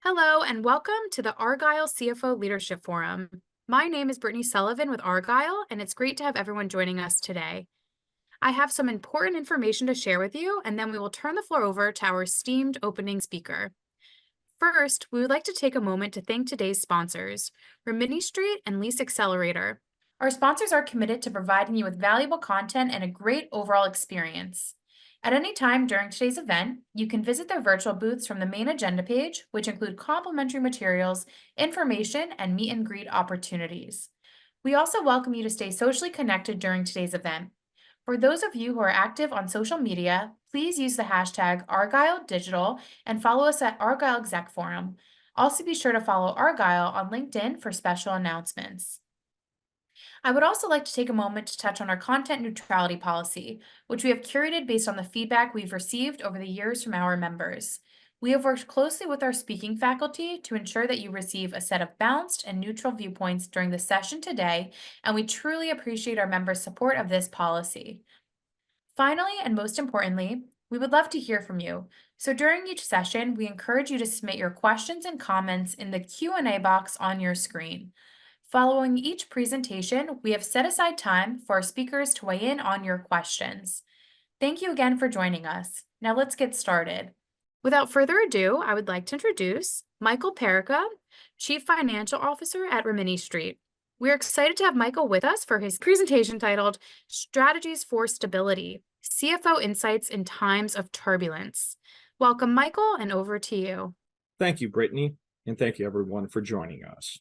Hello, and welcome to the Argyle CFO Leadership Forum. My name is Brittany Sullivan with Argyle, and it's great to have everyone joining us today. I have some important information to share with you, and then we will turn the floor over to our esteemed opening speaker. First, we would like to take a moment to thank today's sponsors, Rimini Street and Lease Accelerator. Our sponsors are committed to providing you with valuable content and a great overall experience. At any time during today's event, you can visit their virtual booths from the main agenda page, which include complimentary materials, information, and meet and greet opportunities. We also welcome you to stay socially connected during today's event. For those of you who are active on social media, please use the hashtag Argyle Digital and follow us at Argyle Exec Forum. Also, be sure to follow Argyle on LinkedIn for special announcements. I would also like to take a moment to touch on our content neutrality policy, which we have curated based on the feedback we've received over the years from our members. We have worked closely with our speaking faculty to ensure that you receive a set of balanced and neutral viewpoints during the session today, and we truly appreciate our members' support of this policy. Finally, and most importantly, we would love to hear from you. So during each session, we encourage you to submit your questions and comments in the Q&A box on your screen. Following each presentation, we have set aside time for our speakers to weigh in on your questions. Thank you again for joining us. Now let's get started. Without further ado, I would like to introduce Michael Perica, Chief Financial Officer at Rimini Street. We're excited to have Michael with us for his presentation titled Strategies for Stability, CFO Insights in Times of Turbulence. Welcome, Michael, and over to you. Thank you, Brittany, and thank you everyone for joining us.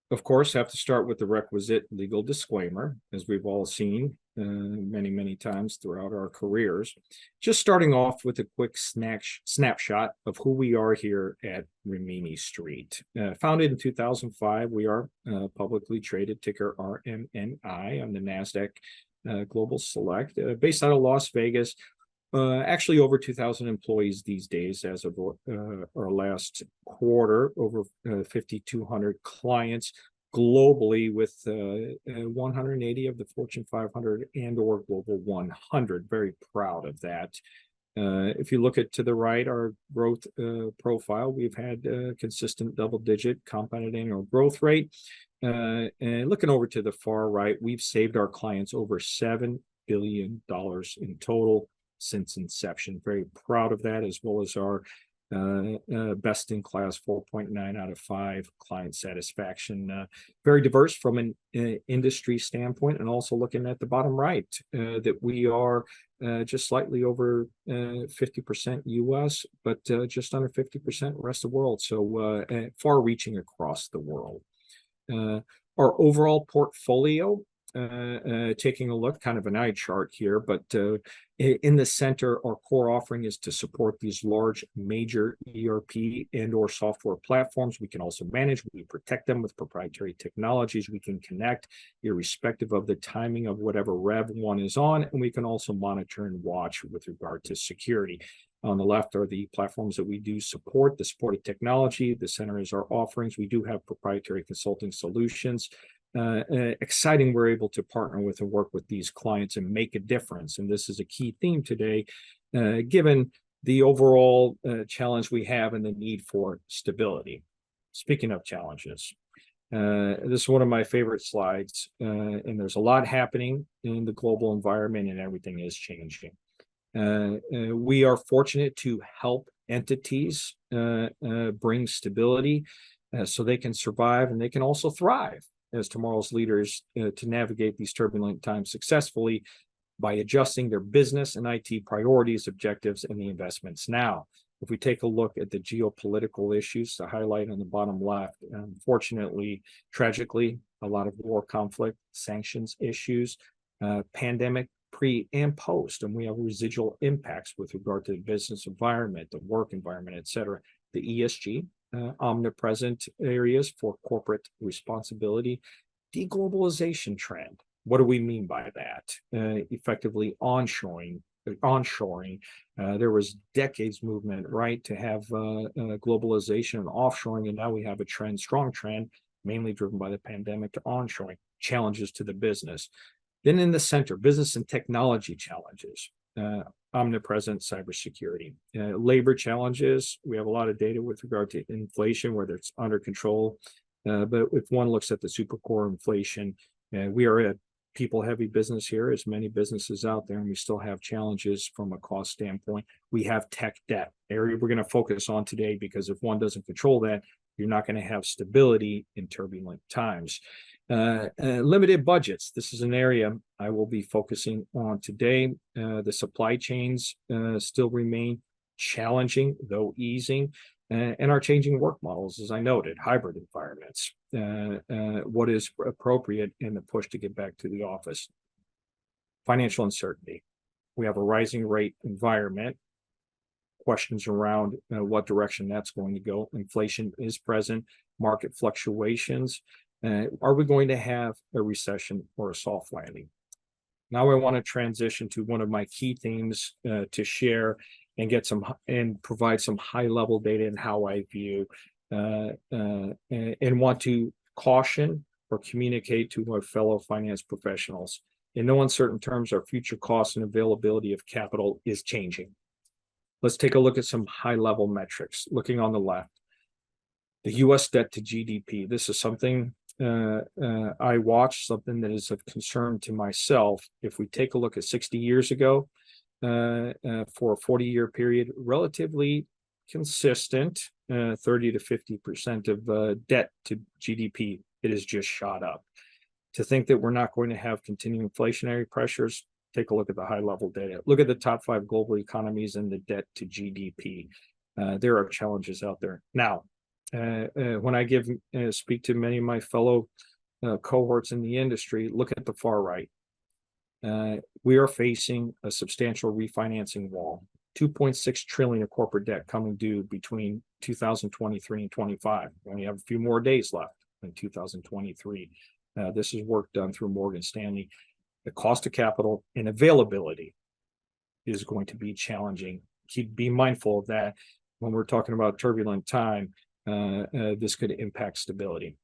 Of course, have to start with the requisite legal disclaimer, as we've all seen many times throughout our careers. Just starting off with a quick snapshot of who we are here at Rimini Street. Founded in 2005, we are publicly traded, ticker RMNI on the NASDAQ Global Select, based out of Las Vegas. Actually over 2,000 employees these days as of our last quarter, over 5,200 clients globally with 180 of the Fortune 500 and or Global 100. Very proud of that. If you look to the right, our growth profile, we've had consistent double-digit compounded annual growth rate. And looking over to the far right, we've saved our clients over $7 billion in total since inception. Very proud of that, as well as our best-in-class 4.9 out of 5 client satisfaction. Very diverse from an industry standpoint, and also looking at the bottom right, that we are just slightly over 50% US, but just under 50% rest of the world. So far-reaching across the world. Our overall portfolio, taking a look, kind of an eye chart here, but in the center, our core offering is to support these large major ERP and or software platforms. We can also manage, we protect them with proprietary technologies. We can connect irrespective of the timing of whatever Rev 1 is on, and we can also monitor and watch with regard to security. On the left are the platforms that we do support, the supported technology. The center is our offerings. We do have proprietary consulting solutions. Exciting we're able to partner with and work with these clients and make a difference. And this is a key theme today, given the overall challenge we have and the need for stability. Speaking of challenges, this is one of my favorite slides, and there's a lot happening in the global environment and everything is changing. We are fortunate to help entities bring stability so they can survive and they can also thrive as tomorrow's leaders to navigate these turbulent times successfully by adjusting their business and IT priorities, objectives, and the investments now. If we take a look at the geopolitical issues to highlight on the bottom left, unfortunately, tragically, a lot of war, conflict, sanctions issues, pandemic, pre and post, and we have residual impacts with regard to the business environment, the work environment, et cetera. The ESG, omnipresent areas for corporate responsibility, deglobalization trend. What do we mean by that? Effectively onshoring. There was decades movement, right, to have globalization and offshoring, and now we have a trend, strong trend, mainly driven by the pandemic, to onshoring. Challenges to the business. Then in the center, business and technology challenges. omnipresent cybersecurity. Labor challenges, we have a lot of data with regard to inflation, whether it's under control. But if one looks at the super core inflation, we are a people-heavy business here, as many businesses out there, and we still have challenges from a cost standpoint. We have tech debt, area we're going to focus on today, because if one doesn't control that, you're not going to have stability in turbulent times. Limited budgets. This is an area I will be focusing on today. The supply chains still remain challenging, though easing, and our changing work models, as I noted, hybrid environments, what is appropriate in the push to get back to the office. Financial uncertainty. We have a rising rate environment, questions around what direction that's going to go. Inflation is present, market fluctuations. Are we going to have a recession or a soft landing? Now I want to transition to one of my key themes to share and get some and provide some high level data in how I view and want to caution or communicate to my fellow finance professionals. In no uncertain terms, our future costs and availability of capital is changing. Let's take a look at some high level metrics. Looking on the left, the US debt to GDP. This is something I watched, something that is of concern to myself. If we take a look at 60 years ago, for a 40-year period, relatively consistent, 30 to 50% of debt to GDP. It has just shot up. To think that we're not going to have continuing inflationary pressures, take a look at the high level data. Look at the top 5 global economies and the debt to GDP. There are challenges out there. Now, when I speak to many of my fellow cohorts in the industry, look at the far right. We are facing a substantial refinancing wall. 2.6 trillion of corporate debt coming due between 2023 and 25. We only have a few more days left in 2023. This is work done through Morgan Stanley. The cost of capital and availability is going to be challenging. Be mindful of that when we're talking about turbulent time. This could impact stability.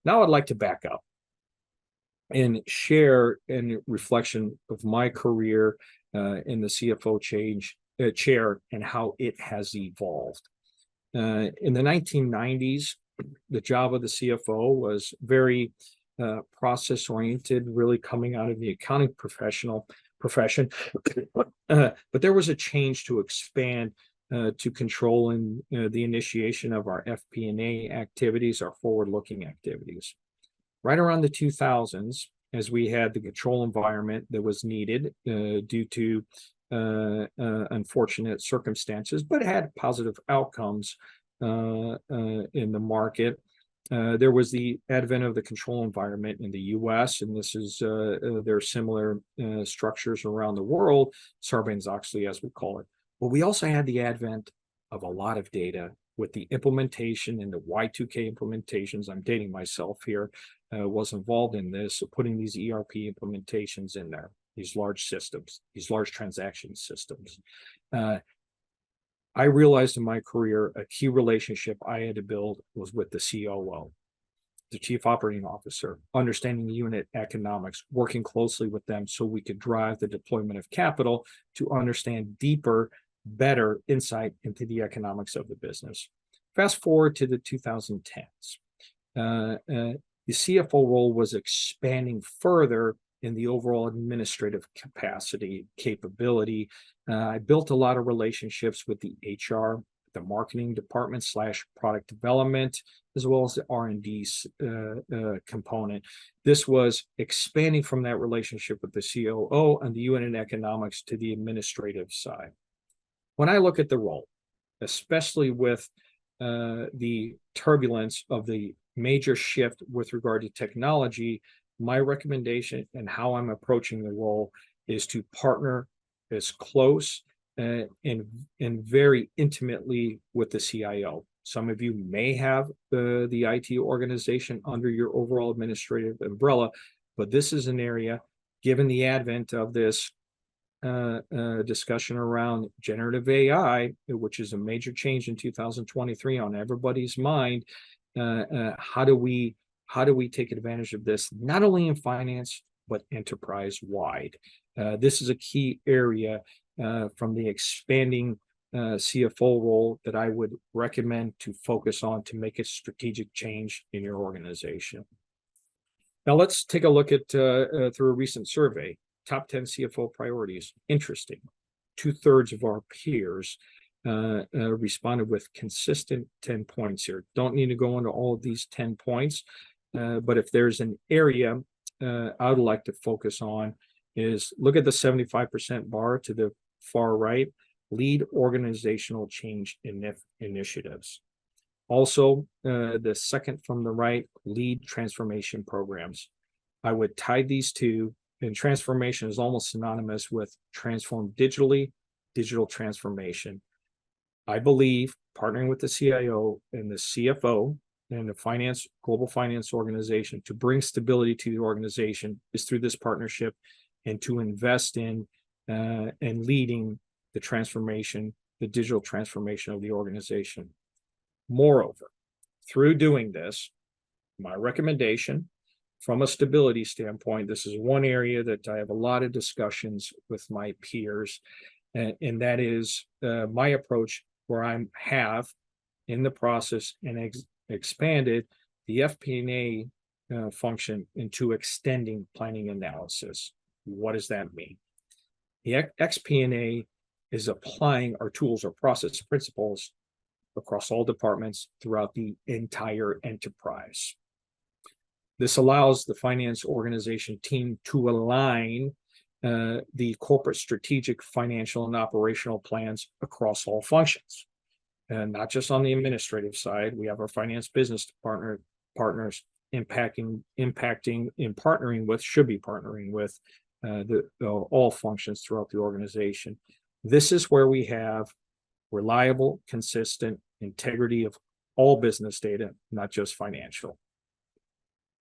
Now I'd like to back up and share a reflection of my career in the CFO chair and how it has evolved. In the 1990s, the job of the CFO was very process oriented, really coming out of the accounting profession. But there was a change to expand to control and the initiation of our FP&A activities, our forward-looking activities. Right around the 2000s, as we had the control environment that was needed due to unfortunate circumstances, but had positive outcomes in the market. There was the advent of the control environment in the US, and this is there are similar structures around the world, Sarbanes-Oxley as we call it. But we also had the advent of a lot of data with the implementation and the Y2K implementations. I'm dating myself here, was involved in this, putting these ERP implementations in there, these large systems, these large transaction systems. I realized in my career, a key relationship I had to build was with the COO, the Chief Operating Officer, understanding unit economics, working closely with them so we could drive the deployment of capital to understand deeper, better insight into the economics of the business. Fast forward to the 2010s. The CFO role was expanding further in the overall administrative capability. I built a lot of relationships with the HR, the marketing department / product development, as well as the R&D component. This was expanding from that relationship with the COO and the unit economics to the administrative side. When I look at the role, especially with the turbulence of the major shift with regard to technology, my recommendation and how I'm approaching the role is to partner as close and very intimately with the CIO. Some of you may have the IT organization under your overall administrative umbrella, but this is an area, given the advent of this discussion around generative AI, which is a major change in 2023 on everybody's mind. How do we take advantage of this, not only in finance, but enterprise wide? This is a key area from the expanding CFO role that I would recommend to focus on to make a strategic change in your organization. Now let's take a look at through a recent survey, top 10 CFO priorities. Interesting. 2/3 of our peers responded with consistent 10 points here. Don't need to go into all of these 10 points, but if there's an area I would like to focus on is look at the 75% bar to the far right, lead organizational change initiatives. Also, the second from the right, lead transformation programs. I would tie these two, and transformation is almost synonymous with transform digitally, digital transformation. I believe partnering with the CIO and the CFO and the global finance organization to bring stability to the organization is through this partnership and to invest in and leading the transformation, the digital transformation of the organization. Moreover, through doing this, my recommendation from a stability standpoint, this is one area that I have a lot of discussions with my peers, and that is my approach where I have in the process and expanded the FP&A function into extending planning analysis. What does that mean? The XP&A is applying our tools or process principles across all departments throughout the entire enterprise. This allows the finance organization team to align the corporate strategic, financial, and operational plans across all functions. And not just on the administrative side, we have our finance business partners impacting and partnering with, should be partnering with all functions throughout the organization. This is where we have reliable, consistent integrity of all business data, not just financial.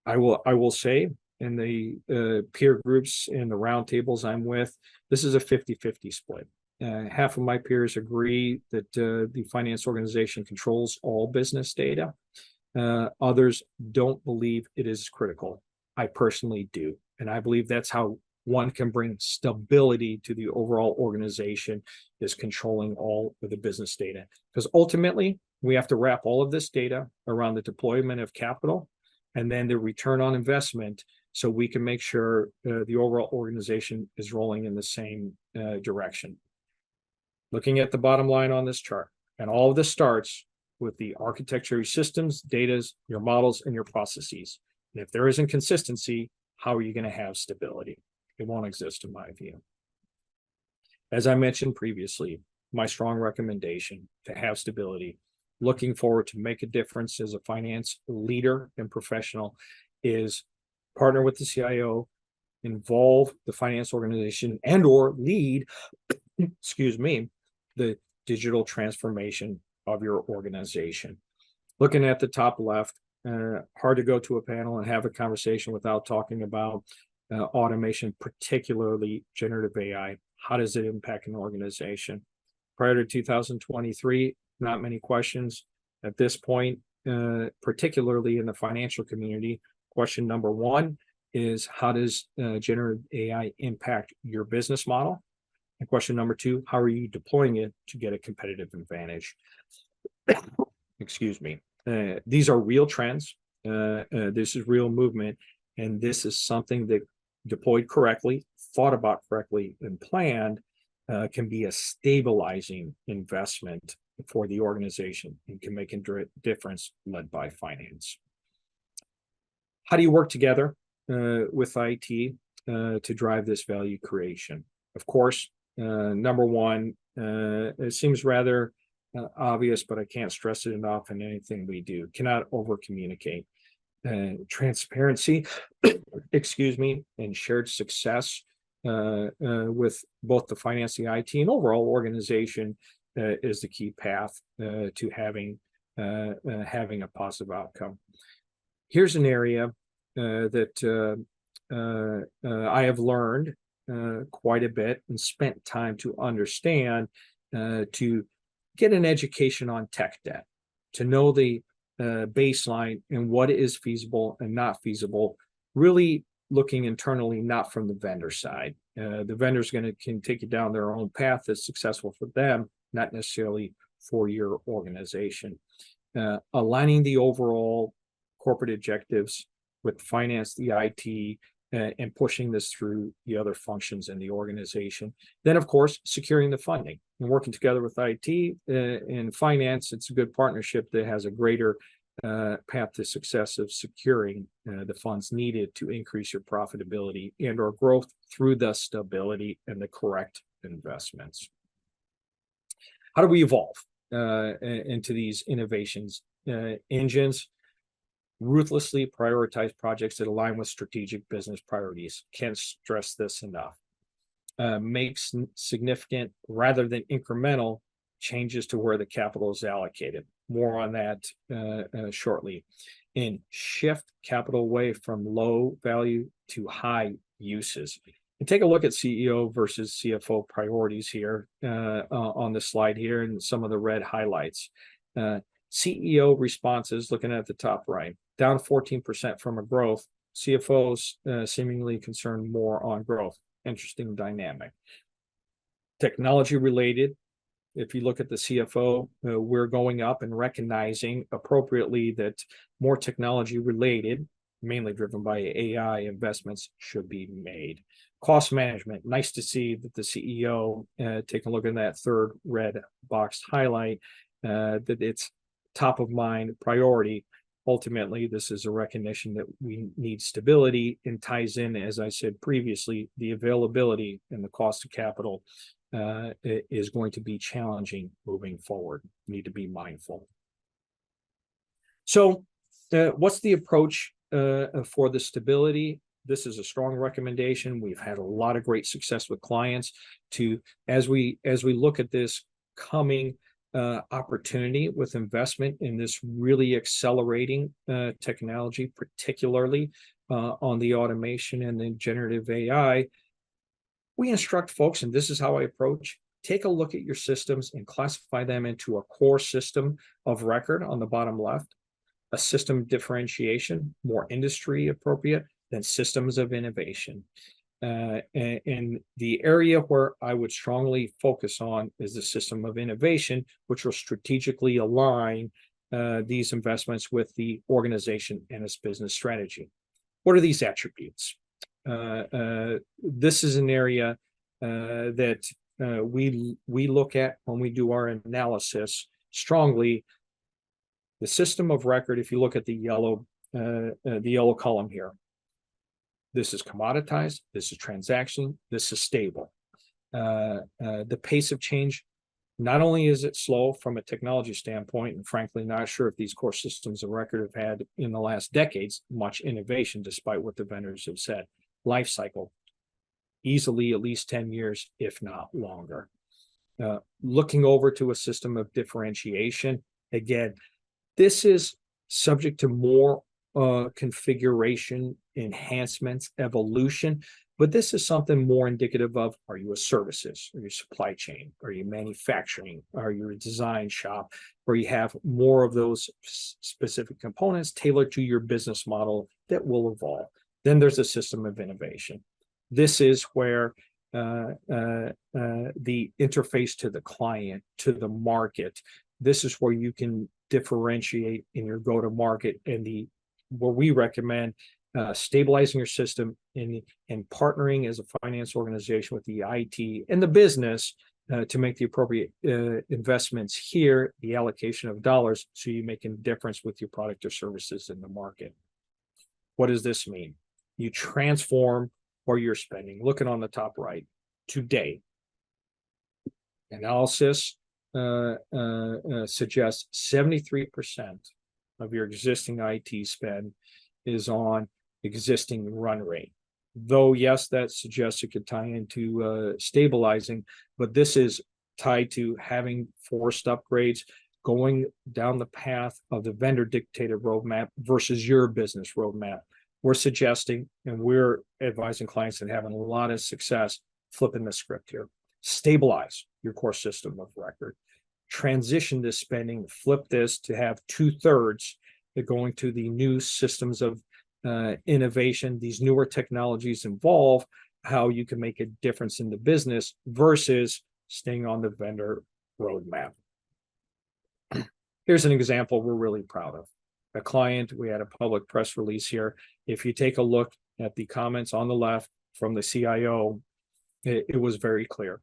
I will say in the peer groups and the roundtables I'm with, this is a 50-50 split. Half of my peers agree that the finance organization controls all business data. Others don't believe it is critical. I personally do. And I believe that's how one can bring stability to the overall organization, is controlling all of the business data. Because ultimately, we have to wrap all of this data around the deployment of capital and then the return on investment, so we can make sure the overall organization is rolling in the same direction. Looking at the bottom line on this chart, and all of this starts with the architecture, your systems, data, your models, and your processes. And if there isn't consistency, how are you going to have stability? It won't exist in my view. As I mentioned previously, my strong recommendation to have stability, looking forward to make a difference as a finance leader and professional, is partner with the CIO, involve the finance organization, and or lead, excuse me, the digital transformation of your organization. Looking at the top left, hard to go to a panel and have a conversation without talking about automation, particularly generative AI. How does it impact an organization? Prior to 2023, not many questions. At this point, particularly in the financial community, question number one is, how does generative AI impact your business model? And question number two, how are you deploying it to get a competitive advantage? Excuse me. These are real trends. This is real movement. And this is something that, deployed correctly, thought about correctly, and planned, can be a stabilizing investment for the organization and can make a difference, led by finance. How do you work together with IT to drive this value creation? Of course, number one, it seems rather obvious, but I can't stress it enough in anything we do. Cannot over communicate. Transparency, excuse me, and shared success with both the finance, the IT, and overall organization is the key path to having a positive outcome. Here's an area that I have learned quite a bit and spent time to understand, to get an education on tech debt, to know the baseline and what is feasible and not feasible, really looking internally, not from the vendor side. The vendor's can take you down their own path that's successful for them, not necessarily for your organization. Aligning the overall corporate objectives with finance, the IT, and pushing this through the other functions in the organization. Then, of course, securing the funding and working together with IT and finance. It's a good partnership that has a greater path to success of securing the funds needed to increase your profitability and or growth through the stability and the correct investments. How do we evolve into these innovations engines? Ruthlessly prioritize projects that align with strategic business priorities. Can't stress this enough. Makes significant rather than incremental changes to where the capital is allocated. More on that shortly. And shift capital away from low value to high uses. And take a look at CEO versus CFO priorities here on the slide here and some of the red highlights. CEO responses, looking at the top right, down 14% from a growth. CFOs seemingly concerned more on growth. Interesting dynamic. Technology related, if you look at the CFO, we're going up and recognizing appropriately that more technology related, mainly driven by AI investments, should be made. Cost management, nice to see that the CEO, take a look at that third red box highlight, that it's top of mind priority. Ultimately, this is a recognition that we need stability and ties in, as I said previously, the availability and the cost of capital is going to be challenging moving forward. Need to be mindful. So what's the approach for the stability? This is a strong recommendation. We've had a lot of great success with clients to, as we look at this coming opportunity with investment in this really accelerating technology, particularly on the automation and the generative AI, we instruct folks, and this is how I approach, take a look at your systems and classify them into a core system of record on the bottom left, a system differentiation, more industry appropriate, than systems of innovation. And the area where I would strongly focus on is the system of innovation, which will strategically align these investments with the organization and its business strategy. What are these attributes? This is an area that we look at when we do our analysis strongly. The system of record, if you look at the yellow column here, this is commoditized, this is transaction, this is stable. The pace of change, not only is it slow from a technology standpoint, and frankly, not sure if these core systems of record have had in the last decades much innovation, despite what the vendors have said. Life cycle, easily at least 10 years, if not longer. Looking over to a system of differentiation, again, this is subject to more configuration, enhancements, evolution, but this is something more indicative of, are you a services? Are you supply chain? Are you manufacturing? Are you a design shop? Where you have more of those specific components tailored to your business model that will evolve. Then there's a system of innovation. This is where the interface to the client, to the market, this is where you can differentiate in your go-to-market, and what we recommend stabilizing your system and partnering as a finance organization with the IT and the business to make the appropriate investments here, the allocation of dollars, so you make a difference with your product or services in the market. What does this mean? You transform where you're spending. Looking on the top right, today, analysis suggests 73% of your existing IT spend is on existing run rate. Though, yes, that suggests it could tie into stabilizing, but this is tied to having forced upgrades, going down the path of the vendor dictated roadmap versus your business roadmap. We're suggesting, and we're advising clients and having a lot of success flipping the script here. Stabilize your core system of record. Transition this spending, flip this to have 2/3 going to the new systems of innovation. These newer technologies involve how you can make a difference in the business versus staying on the vendor roadmap. Here's an example we're really proud of. A client, we had a public press release here. If you take a look at the comments on the left from the CIO, it was very clear.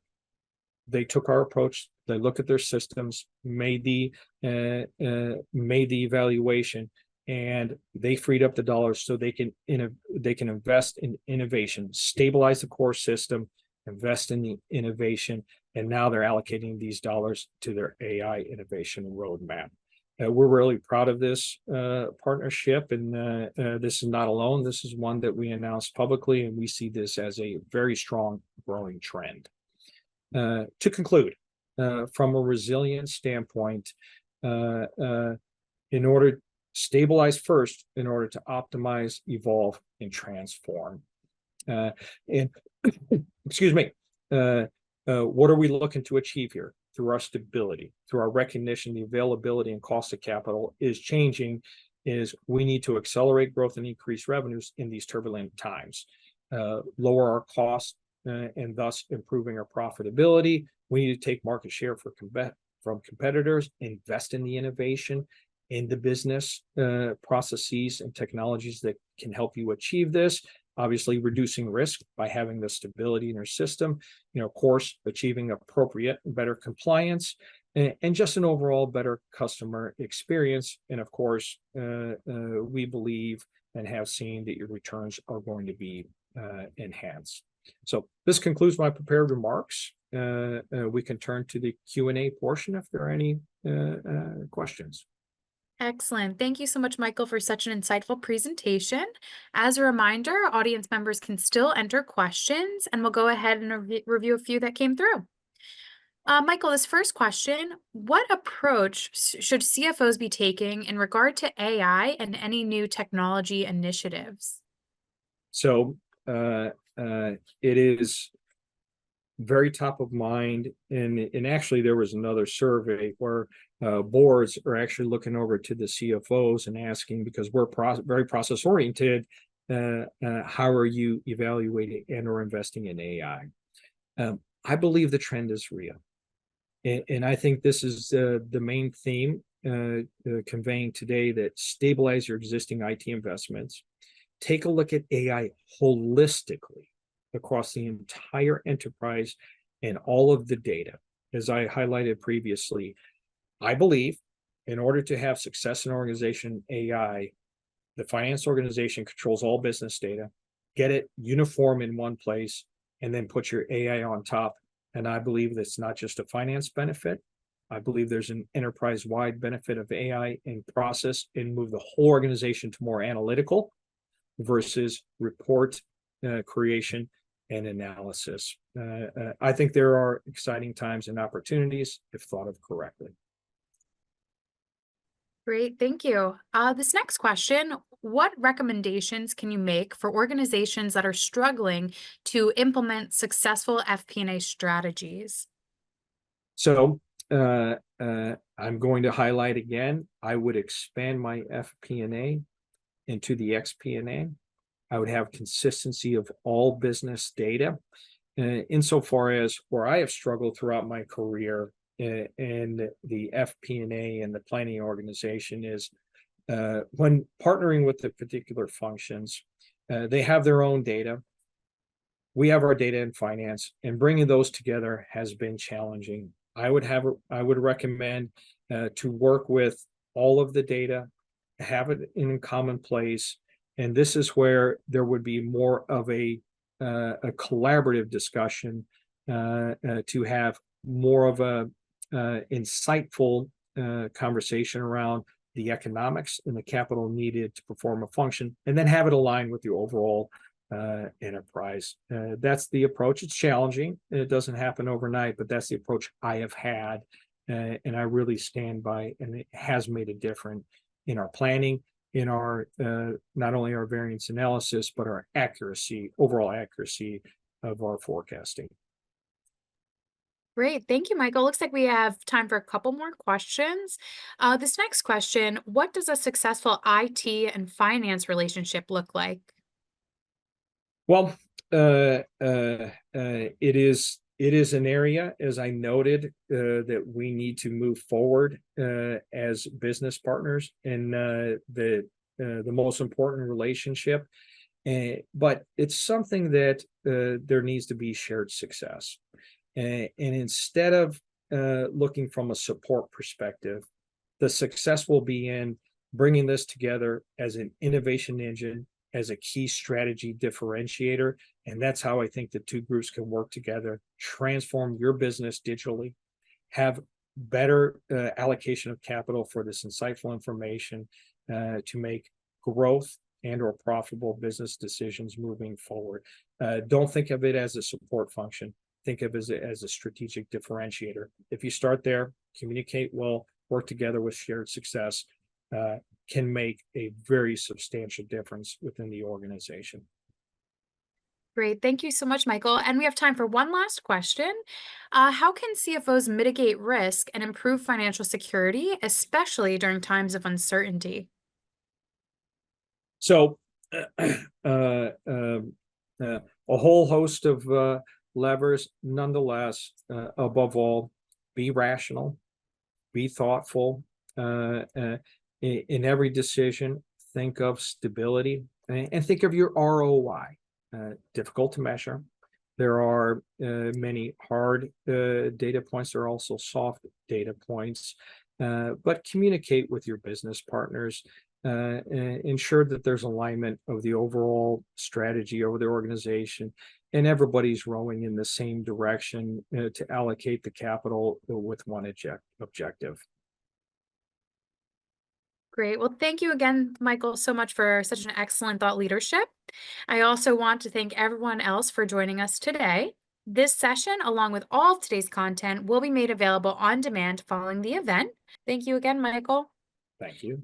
They took our approach. They looked at their systems, made the evaluation, and they freed up the dollars so they can invest in innovation, stabilize the core system, invest in the innovation, and now they're allocating these dollars to their AI innovation roadmap. We're really proud of this partnership, and this is not alone. This is one that we announced publicly, and we see this as a very strong growing trend. To conclude, from a resilience standpoint, in order to stabilize first, in order to optimize, evolve, and transform. And excuse me, what are we looking to achieve here? Through our stability, through our recognition, the availability and cost of capital is changing, is we need to accelerate growth and increase revenues in these turbulent times, lower our costs, and thus improving our profitability. We need to take market share from competitors, invest in the innovation, in the business processes and technologies that can help you achieve this. Obviously, reducing risk by having the stability in your system, of course, achieving appropriate and better compliance, and just an overall better customer experience. And of course, we believe and have seen that your returns are going to be enhanced. So this concludes my prepared remarks. We can turn to the Q&A portion if there are any questions. Excellent. Thank you so much, Michael, for such an insightful presentation. As a reminder, audience members can still enter questions, and we'll go ahead and review a few that came through. Michael, this first question, what approach should CFOs be taking in regard to AI and any new technology initiatives? So it is very top of mind, and actually there was another survey where boards are actually looking over to the CFOs and asking, because we're very process oriented, how are you evaluating and or investing in AI? I believe the trend is real, and I think this is the main theme conveying today, that stabilize your existing IT investments, take a look at AI holistically across the entire enterprise and all of the data. As I highlighted previously, I believe in order to have success in organization AI, the finance organization controls all business data, get it uniform in one place, and then put your AI on top. And I believe that's not just a finance benefit. I believe there's an enterprise-wide benefit of AI in process, and move the whole organization to more analytical versus report creation and analysis. I think there are exciting times and opportunities if thought of correctly. Great, thank you. This next question, what recommendations can you make for organizations that are struggling to implement successful FP&A strategies? So I'm going to highlight again, I would expand my FP&A into the XP&A. I would have consistency of all business data. Insofar as where I have struggled throughout my career in the FP&A and the planning organization is when partnering with the particular functions, they have their own data. We have our data in finance, and bringing those together has been challenging. I would recommend to work with all of the data, have it in a common place. And this is where there would be more of a collaborative discussion to have more of a insightful conversation around the economics and the capital needed to perform a function, and then have it align with the overall enterprise. That's the approach. It's challenging. It doesn't happen overnight, but that's the approach I have had, and I really stand by, and it has made a difference in our planning, in our not only our variance analysis, but our accuracy, overall accuracy of our forecasting. Great, thank you, Michael. Looks like we have time for a couple more questions. This next question, what does a successful IT and finance relationship look like? Well, It is an area, as I noted, that we need to move forward as business partners in the most important relationship. But it's something that there needs to be shared success. And instead of looking from a support perspective, the success will be in bringing this together as an innovation engine, as a key strategy differentiator. And that's how I think the two groups can work together, transform your business digitally, have better allocation of capital for this insightful information to make growth and or profitable business decisions moving forward. Don't think of it as a support function. Think of it as a strategic differentiator. If you start there, communicate well, work together with shared success, can make a very substantial difference within the organization. Great. Thank you so much, Michael. And we have time for one last question. How can CFOs mitigate risk and improve financial security, especially during times of uncertainty? So, a whole host of levers, nonetheless, above all, be rational, be thoughtful. In every decision, think of stability and think of your ROI. Difficult to measure. There are many hard data points. There are also soft data points. But communicate with your business partners. Ensure that there's alignment of the overall strategy over the organization, and everybody's rowing in the same direction to allocate the capital with one objective. Great. Well, thank you again, Michael, so much for such an excellent thought leadership. I also want to thank everyone else for joining us today. This session, along with all of today's content, will be made available on demand following the event. Thank you again, Michael. Thank you.